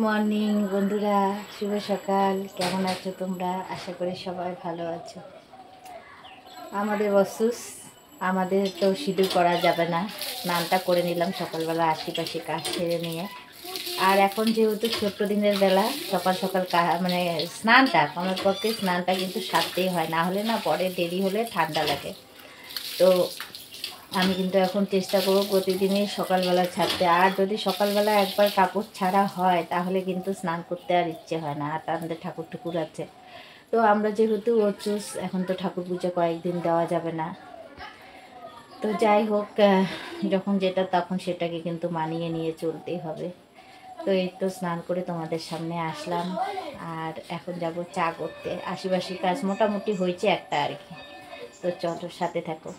Morning বন্ধুরা, শুভ সকাল। কেমন আছো তোমরা? আশা করি সবাই ভালো আছো। আমাদের বসুস, আমাদের তো সিঁদুর করা যাবে না। স্নানটা করে নিলাম সকালবেলা আশিপাশি কাজ ছেড়ে নিয়ে। আর এখন যেহেতু ছোট্ট দিনের বেলা, সকাল সকাল মানে স্নানটা আমার পক্ষে স্নানটা কিন্তু সারতেই হয়, না হলে না পরে দেরি হলে ঠান্ডা লাগে। তো আমি কিন্তু এখন চেষ্টা করব প্রতিদিনই সকালবেলা ছাড়তে। আর যদি সকালবেলা একবার কাপড় ছাড়া হয় তাহলে কিন্তু স্নান করতে আর ইচ্ছে হয় না। আর আমাদের ঠাকুর ঠুকুর আছে, তো আমরা যেহেতু অচুস, এখন তো ঠাকুর পুজো কয়েকদিন দেওয়া যাবে না। তো যাই হোক, যখন যেটা তখন সেটাকে কিন্তু মানিয়ে নিয়ে চলতেই হবে। তো এই তো স্নান করে তোমাদের সামনে আসলাম। আর এখন যাব চা করতে। আশিপাশি কাজ মোটামুটি হয়েছে একটা আর কি। তো চলো, সাথে থাকো।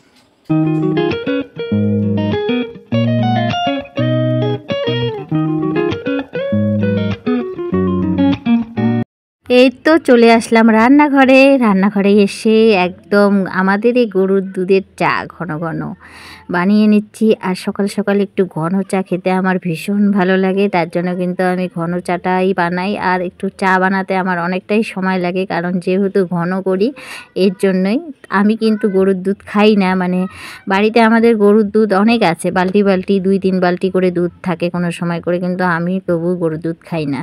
এই তো চলে আসলাম রান্নাঘরে এসে একদম আমাদের এই গরুর দুধের চা ঘন ঘন বানিয়ে নিচ্ছি। আর সকাল সকাল একটু ঘন চা খেতে আমার ভীষণ ভালো লাগে, তার জন্য কিন্তু আমি ঘন চাটাই বানাই। আর একটু চা বানাতে আমার অনেকটাই সময় লাগে, কারণ যেহেতু ঘন করি এর জন্যই। আমি কিন্তু গরুর দুধ খাই না, মানে বাড়িতে আমাদের গরুর দুধ অনেক আছে, বালতি বালতি 2-3 বালতি করে দুধ থাকে কোনো সময় করে, কিন্তু আমি তবু গরুর দুধ খাই না।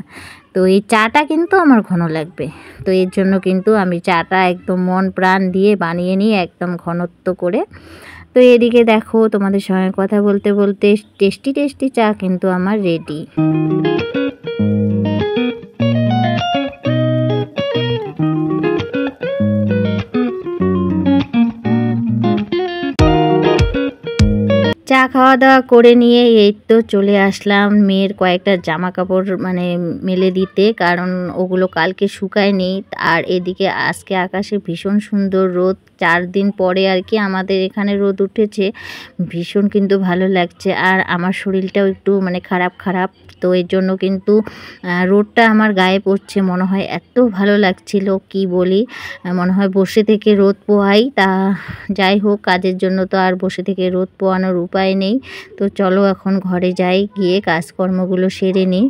তো এই চাটা কিন্তু আমার ঘন লাগবে, তো এর জন্য কিন্তু আমি চাটা একদম মন প্রাণ দিয়ে বানিয়ে নিই একদম ঘনত্ব করে। তো এদিকে দেখো, তোমাদের সঙ্গে কথা বলতে বলতে টেস্টি টেস্টি চা কিন্তু আমার রেডি। চা খাওয়া দাওয়া করে নিয়ে এই তো চলে আসলাম মেয়ের কয়েকটা জামা কাপড় মানে মেলে দিতে, কারণ ওগুলো কালকে শুকায়নি। আর এদিকে আজকে আকাশে ভীষণ সুন্দর রোদ, 4 দিন পরে আর কি আমাদের এখানে রোদ উঠেছে, ভীষণ কিন্তু ভালো লাগছে। আর আমার শরীরটাও একটু মানে খারাপ, তো এর জন্য কিন্তু রোদটা আমার গায়ে পড়ছে, মনে হয় এত ভালো লাগছিল কি বলি, মনে হয় বসে থেকে রোদ পোহাই। তা যাই হোক, কাজের জন্য তো আর বসে থেকে রোদ পোহানোর উপায় নেই। তো চলো এখন ঘরে যাই, গিয়ে কাজকর্মগুলো সেরে নিই।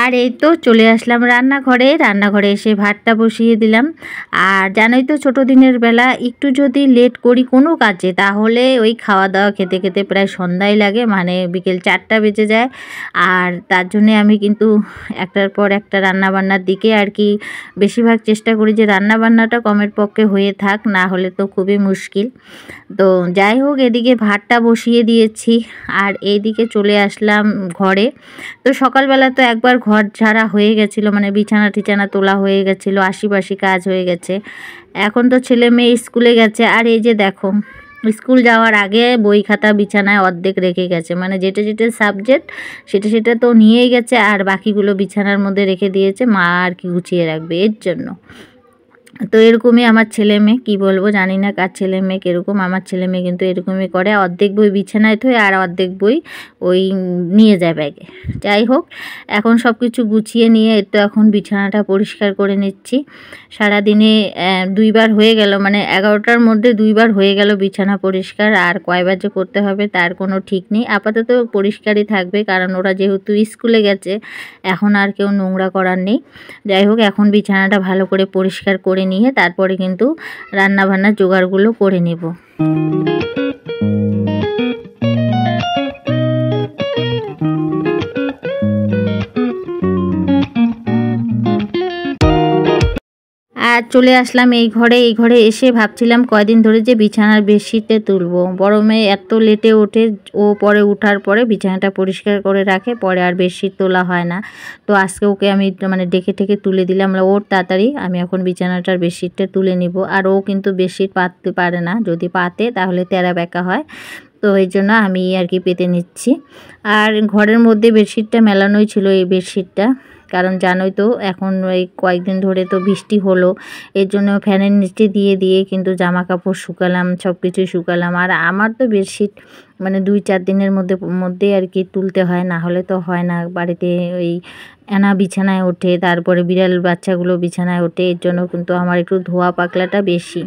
আর এই তো চলে আসলাম রান্নাঘরে এসে ভাতটা বসিয়ে দিলাম। আর জানোই তো ছোটো দিনের বেলা একটু যদি লেট করি কোনো কাজে, তাহলে ওই খাওয়া দাওয়া খেতে খেতে প্রায় সন্ধ্যায় লাগে, মানে বিকেল 4টা বেজে যায়। আর তার জন্যে আমি কিন্তু একটার পর একটা রান্নাবান্নার দিকে আর কি বেশিরভাগ চেষ্টা করি যে রান্নাবান্নাটা কমের পক্ষে হয়ে থাক, না হলে তো খুবই মুশকিল। তো যাই হোক, এদিকে ভাতটা বসিয়ে দিয়েছি আর এইদিকে চলে আসলাম ঘরে। তো সকালবেলা তো একবার ঘর ঝাড়া হয়ে গেছিলো, মানে বিছানা টিছানা তোলা হয়ে গেছিলো, আশিপাশি কাজ হয়ে গেছে। এখন তো ছেলে মেয়ে স্কুলে গেছে। আর এই যে দেখো, স্কুল যাওয়ার আগে বই খাতা বিছানায় অর্ধেক রেখে গেছে, মানে যেটা সাবজেক্ট সেটা তো নিয়েই গেছে, আর বাকিগুলো বিছানার মধ্যে রেখে দিয়েছে, মা আর কি গুছিয়ে রাখবে এর জন্য। তো এরকমই আমার ছেলে মেয়ে, কী বলবো জানি না কার ছেলে মেয়ে কীরকম, আমার ছেলে মেয়ে কিন্তু এরকমই করে, অর্ধেক বই বিছানায় থয়ে আর অর্ধেক বই ওই নিয়ে যায় ব্যাগে। যাই হোক, এখন সব কিছু গুছিয়ে নিয়ে তো এখন বিছানাটা পরিষ্কার করে নিচ্ছি। সারাদিনে 2বার হয়ে গেল, মানে 11টার মধ্যে 2বার হয়ে গেল বিছানা পরিষ্কার। আর কয়বার যে করতে হবে তার কোনো ঠিক নেই, আপাতত পরিষ্কারই থাকবে, কারণ ওরা যেহেতু স্কুলে গেছে এখন আর কেউ নোংরা করার নেই। যাই হোক, এখন বিছানাটা ভালো করে পরিষ্কার করে নিয়ে তারপরে কিন্তু রান্নাবান্নার জোগাড়গুলো করে নেব। আর চলে আসলাম এই ঘরে এসে ভাবছিলাম কয়দিন ধরে যে বিছানার বেডশিটে তুলবো। বড় মেয়ে এত লেটে ওঠে, ও পরে উঠার পরে বিছানাটা পরিষ্কার করে রাখে, পরে আর বেডশিট তোলা হয় না। তো আজকে ওকে আমি মানে ডেকে ঠেকে তুলে দিলাম, ওর তাড়াতাড়ি আমি এখন বিছানাটার বেডশিটটা তুলে নিব। আর ও কিন্তু বেডশিট পাততে পারে না, যদি পাতে তাহলে তেরা বেঁকা হয়, তো এই জন্য আমি আর কি পেতে নিচ্ছি। আর ঘরের মধ্যে বেডশিটটা মেলানোই ছিল, এই বেডশিটটা, কারণ জানোই তো এখন এই কয়েকদিন ধরে তো বৃষ্টি হলো, এর জন্য ফ্যানের নিচে দিয়ে দিয়ে কিন্তু জামা কাপড় শুকালাম, সব কিছুই শুকালাম। আর আমার তো বেডশিট মানে 2-4 দিনের মধ্যে আর কি তুলতে হয়, না হলে তো হয় না। বাড়িতে ওই এনা বিছানায় ওঠে, তারপরে বিড়াল বাচ্চাগুলো বিছানায় ওঠে, এর জন্য কিন্তু আমার একটু ধোয়া পাকলাটা বেশি।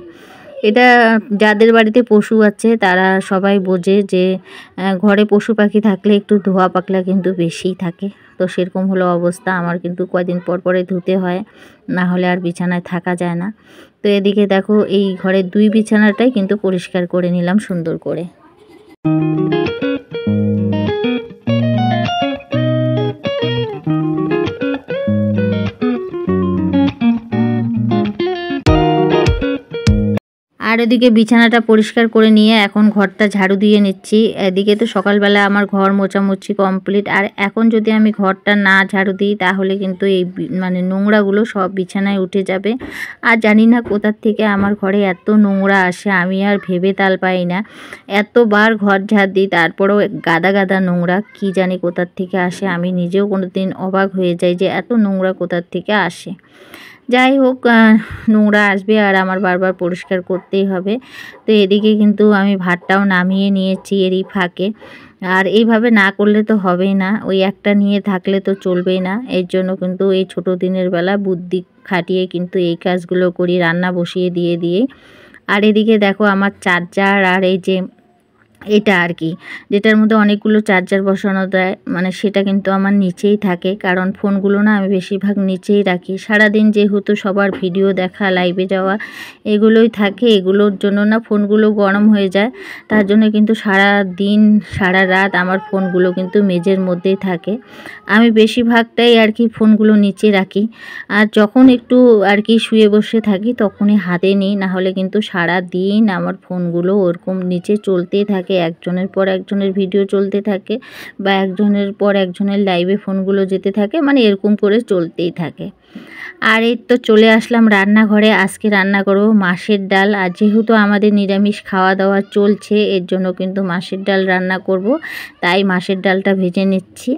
এটা যাদের বাড়িতে পশু আছে তারা সবাই বোঝে যে ঘরে পশু পাখি থাকলে একটু ধোয়া পাকলা কিন্তু বেশিই থাকে। তো সেরকম হলো অবস্থা আমার, কিন্তু কয়দিন পর পরে ধুতে হয়, না হলে আর বিছানায় থাকা যায় না। তো এদিকে দেখো এই ঘরের 2 বিছানাটাই কিন্তু পরিষ্কার করে নিলাম সুন্দর করে। আর এদিকে বিছানাটা পরিষ্কার করে নিয়ে এখন ঘরটা ঝাড়ু দিয়ে নিচ্ছি। এদিকে তো সকালবেলা আমার ঘর মোছামুছি কমপ্লিট। আর এখন যদি আমি ঘরটা না ঝাড়ু দিই তাহলে কিন্তু এই মানে নোংরাগুলো সব বিছানায় উঠে যাবে। আর জানি না কোথার থেকে আমার ঘরে এত নোংরা আসে, আমি আর ভেবে তাল পাই না। এতবার ঘর ঝাড় দিই তারপরেও গাদা গাদা নোংরা, কি জানি কোথার থেকে আসে, আমি নিজেও কোনোদিন অবাক হয়ে যাই যে এত নোংরা কোথার থেকে আসে। যাই হোক, নোংরা আসবে আর আমার বারবার পরিষ্কার করতেই হবে। তো এদিকে কিন্তু আমি ভাতটাও নামিয়ে নিয়েছি এরই ফাঁকে। আর এইভাবে না করলে তো হবেই না, ওই একটা নিয়ে থাকলে তো চলবেই না। এর জন্য কিন্তু এই ছোটো দিনের বেলা বুদ্ধি খাটিয়ে কিন্তু এই কাজগুলো করি, রান্না বসিয়ে দিয়ে। আর এদিকে দেখো আমার চার্জার, আর এই যে এটা আর কি যেটার মধ্যে অনেকগুলো চার্জার বসানো দেয়, মানে সেটা কিন্তু আমার নিচেই থাকে, কারণ ফোনগুলো না আমি বেশিরভাগ নিচেই রাখি। সারাদিন যেহেতু সবার ভিডিও দেখা, লাইভে যাওয়া এগুলোই থাকে, এগুলোর জন্য না ফোনগুলো গরম হয়ে যায়। তার জন্য কিন্তু সারা দিন সারা রাত আমার ফোনগুলো কিন্তু মেঝের মধ্যেই থাকে। আমি বেশিরভাগটাই আর কি ফোনগুলো নিচে রাখি। আর যখন একটু আর কি শুয়ে বসে থাকি তখনই হাতে নিই, নাহলে কিন্তু সারা দিন আমার ফোনগুলো ওরকম নিচে চলতেই থাকে, একজনের পর একজনের ভিডিও চলতে থাকে, বা একজনের পর একজনের লাইভে ফোনগুলো যেতে থাকে, মানে এরকম করে চলতেই থাকে। আর এই তো চলে আসলাম রান্নাঘরে। আজকে রান্না করব মাছের ডাল। আর যেহেতু আমাদের নিরামিষ খাওয়া দাওয়া চলছে, এর জন্য কিন্তু মাছের ডাল রান্না করব, তাই মাছের ডালটা ভেজে নিচ্ছি।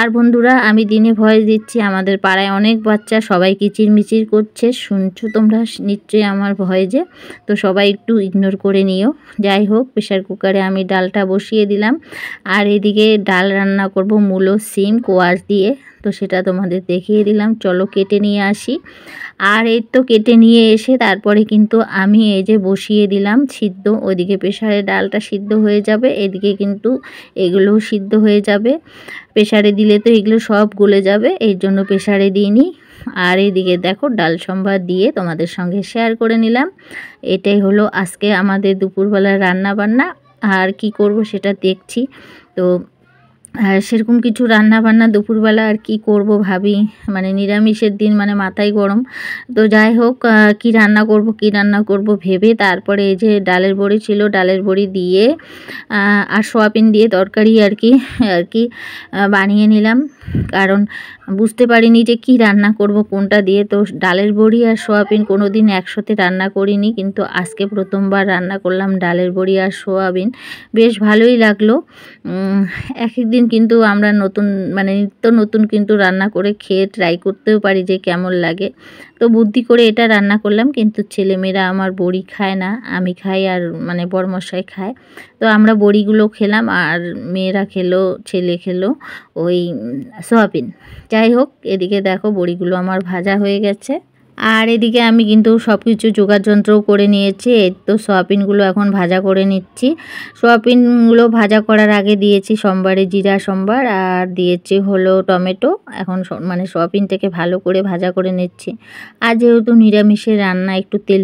আর বন্ধুরা, আমি দিনে ভয়েস দিচ্ছি, আমাদের পাড়ায় অনেক বাচ্চা সবাই কিচিরমিচির করছে, শুনছো তোমরা নিশ্চয়ই আমার ভয়েসে, তো সবাই একটু ইগনোর করে নিও। যাই হোক, প্রেশার কুকারে আমি ডালটা বসিয়ে দিলাম। আর এদিকে ডাল রান্না করব মূলো, সিম, কোয়াশ দিয়ে, তো সেটা তোমাদের দেখিয়ে দিলাম। চলো কেটে নিয়ে আসি। আর এই তো কেটে নিয়ে এসে তারপরে কিন্তু আমি এই যে বসিয়ে দিলাম সিদ্ধ, ওইদিকে প্রেশারে ডালটা সিদ্ধ হয়ে যাবে, এদিকে কিন্তু এগুলোও সিদ্ধ হয়ে যাবে। প্রেশারে দিলে তো এগুলো সব গলে যাবে, এই জন্য প্রেশারে দিইনি। আর এইদিকে দেখো ডাল সম্ভার দিয়ে তোমাদের সঙ্গে শেয়ার করে নিলাম। এটাই হলো আজকে আমাদের দুপুরবেলার রান্না বান্না। আর কি করব সেটা দেখছি। তো সেরকম কিছু রান্না বান্না দুপুরবেলা আর কি করব ভাবি, মানে নিরামিষের দিন, মানে মাথায় গরম। তো যাই হোক, কি রান্না করব ভেবে তারপরে এই যে ডালের বড়ি ছিল, ডালের বড়ি দিয়ে আর সোয়াবিন দিয়ে তরকারি আর কি বানিয়ে নিলাম, কারণ বুঝতে পারিনি যে কি রান্না করব কোনটা দিয়ে। তো ডালের বড়ি আর সোয়াবিন কোনো দিন একসাথে রান্না করিনি, কিন্তু আজকে প্রথমবার রান্না করলাম ডালের বড়ি আর সোয়াবিন, বেশ ভালোই লাগলো। এক একদিন কিন্তু আমরা নতুন মানে নিত্য নতুন কিন্তু রান্না করে খেয়ে ট্রাই করতেও পারি যে কেমন লাগে। তো বুদ্ধি করে এটা রান্না করলাম, কিন্তু ছেলেমেয়েরা আমার বড়ি খায় না, আমি খাই আর মানে বড়মশাই খায়। তো আমরা বড়িগুলো খেলাম, আর মেয়েরা খেলো, ছেলে খেলো ওই সোয়াবিন। যাই হোক, এদিকে দেখো বড়িগুলো আমার ভাজা হয়ে গেছে। আর এদিকে আমি কিন্তু সব কিছু যোগাযন্ত্রও করে নিয়েছি। এই তো সোয়াবিনগুলো এখন ভাজা করে নিচ্ছি। সোয়াবিনগুলো ভাজা করার আগে দিয়েছি সোমবারে জিরা সম্বার, আর দিয়েছি হলো টমেটো। এখন মানে সোয়াবিনটাকে ভালো করে ভাজা করে নিচ্ছি। আর যেহেতু নিরামিষের রান্না, একটু তেল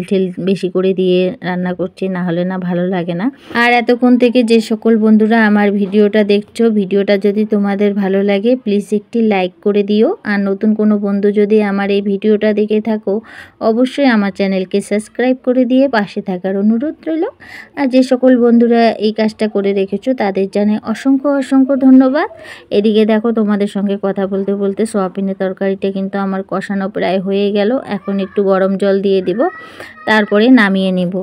বেশি করে দিয়ে রান্না করছি, না হলে না ভালো লাগে না। আর এতক্ষণ থেকে যে সকল বন্ধুরা আমার ভিডিওটা দেখছো, ভিডিওটা যদি তোমাদের ভালো লাগে প্লিজ একটি লাইক করে দিও। আর নতুন কোনো বন্ধু যদি আমার এই ভিডিওটা দেখে থাকো থাকো অবশ্যই আমার চ্যানেলকে সাবস্ক্রাইব করে দিয়ে পাশে থাকার অনুরোধ রইল। আর যে সকল বন্ধুরা এই কাজটা করে রেখেছো তাদের জানাই অসংখ্য অসংখ্য ধন্যবাদ। এদিকে দেখো তোমাদের সঙ্গে কথা বলতে বলতে সোয়াবিনের তরকারিটা কিন্তু আমার কষানো প্রায় হয়ে গেল। এখন একটু গরম জল দিয়ে দিব, তারপরে নামিয়ে নিব।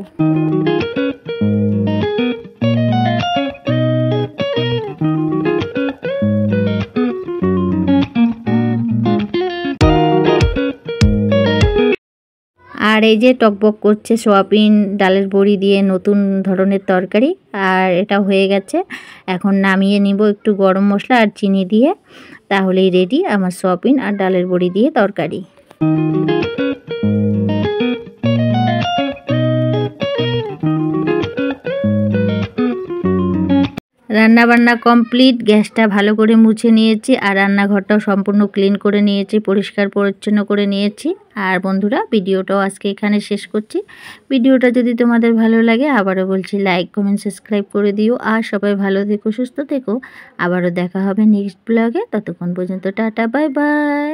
আর এই যে টকবক করছে সোয়াবিন ডালের বড়ি দিয়ে নতুন ধরনের তরকারি, আর এটা হয়ে গেছে। এখন নামিয়ে নিব একটু গরম মশলা আর চিনি দিয়ে, তাহলেই রেডি আমার সোয়াবিন আর ডালের বড়ি দিয়ে তরকারি। রান্না বান্না কমপ্লিট, গ্যাসটা ভালো করে মুছে নিয়েছি আর রান্নাঘরটাও সম্পূর্ণ ক্লিন করে নিয়েছি, পরিষ্কার পরিচ্ছন্ন করে নিয়েছি। আর বন্ধুরা ভিডিওটাও আজকে এখানে শেষ করছি। ভিডিওটা যদি তোমাদের ভালো লাগে আবারও বলছি লাইক কমেন্ট সাবস্ক্রাইব করে দিও। আর সবাই ভালো থেকো, সুস্থ থেকো। আবারও দেখা হবে নেক্সট ব্লগে। ততক্ষণ পর্যন্ত টাটা, বাই বাই।